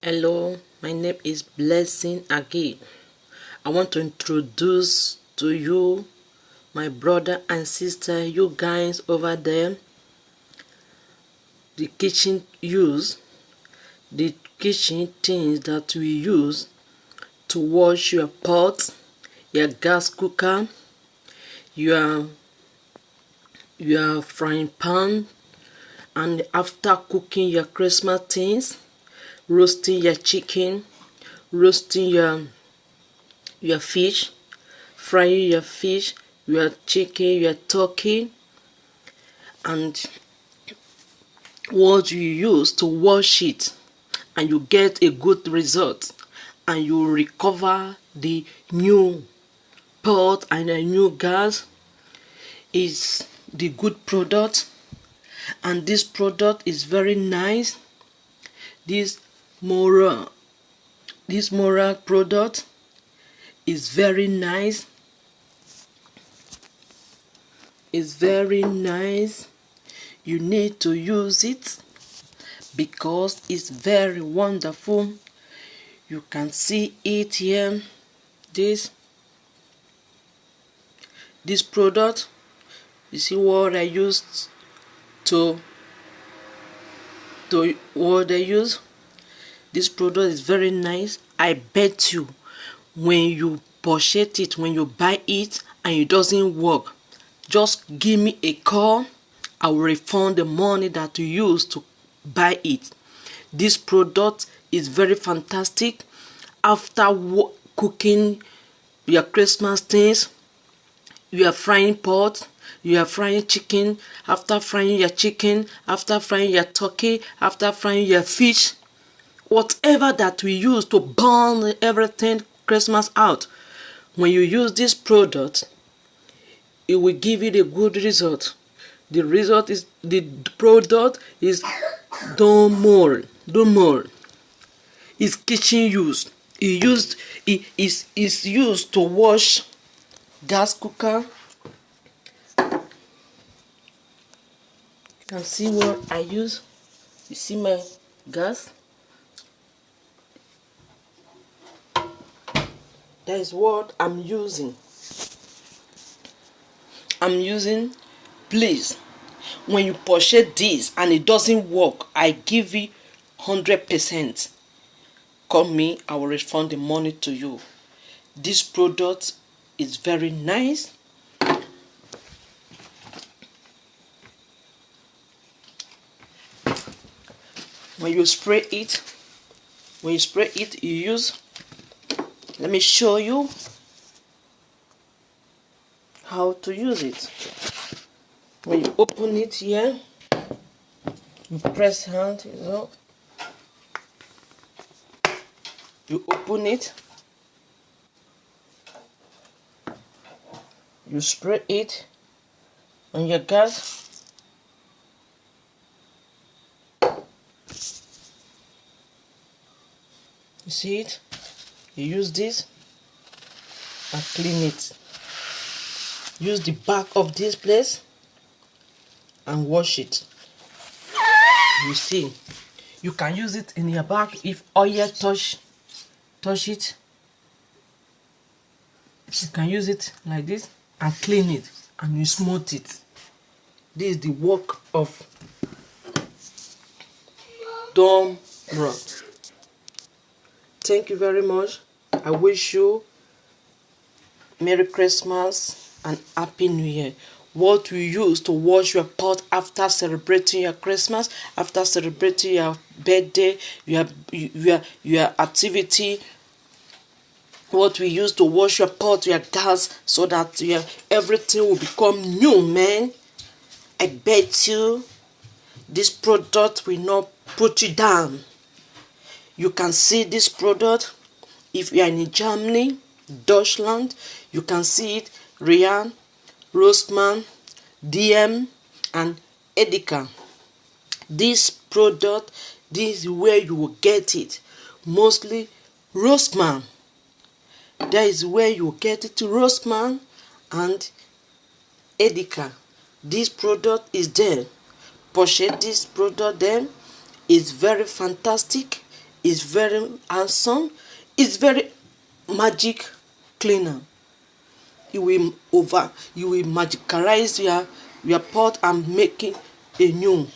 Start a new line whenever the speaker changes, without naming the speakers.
Hello, my name is Blessing again. I want to introduce to you, my brother and sister, you guys over there, the kitchen things that we use to wash your pot, your gas cooker, your frying pan, and after cooking your Christmas things, roasting your chicken, roasting your fish, frying your fish, your chicken, your turkey, and what you use to wash it, and you get a good result, and you recover the new pot and a new gas is the good product. And this product is very nice. This moral product is very nice. It's very nice. You need to use it because it's very wonderful. You can see it here. This product, you see what I used to what I use. This product is very nice. I bet you when you purchase it, when you buy it and it doesn't work, just give me a call. I will refund the money that you used to buy it. This product is very fantastic. After cooking your Christmas things, you are frying pot, you are frying chicken, after frying your chicken, after frying your turkey, after frying your fish, whatever that we use to burn everything Christmas out, when you use this product, it will give you the good result. The product is domol. It's kitchen use. It is used to wash gas cooker. You can see what I use. You see my gas. That is what I'm using. Please, when you purchase this and it doesn't work, I give you 100%. Call me, I will refund the money to you. This product is very nice. When you spray it, you use, let me show you how to use it. When you open it here, you press hand, you open it, you spray it on your gas. You see it? You use this and clean it. Use the back of this place and wash it. You see, you can use it in your back if oil touch it. You can use it like this and clean it, and you smooth it. This is the work of domol. Thank you very much. I wish you Merry Christmas and Happy New Year. What we use to wash your pot after celebrating your Christmas, after celebrating your birthday, your activity. What we use to wash your pot, your gas, so that everything will become new, man. I bet you this product will not put you down. You can see this product if you are in Germany, Deutschland. You can see it. Rian, Rossmann, DM, and Edeka. This product, this is where you will get it. Mostly Rossmann. That is where you will get it. Rossmann and Edeka. This product is there. Purchase this product then. It's very fantastic. It's very handsome. It's very magic cleaner. You will magicalize your pot and make it a new.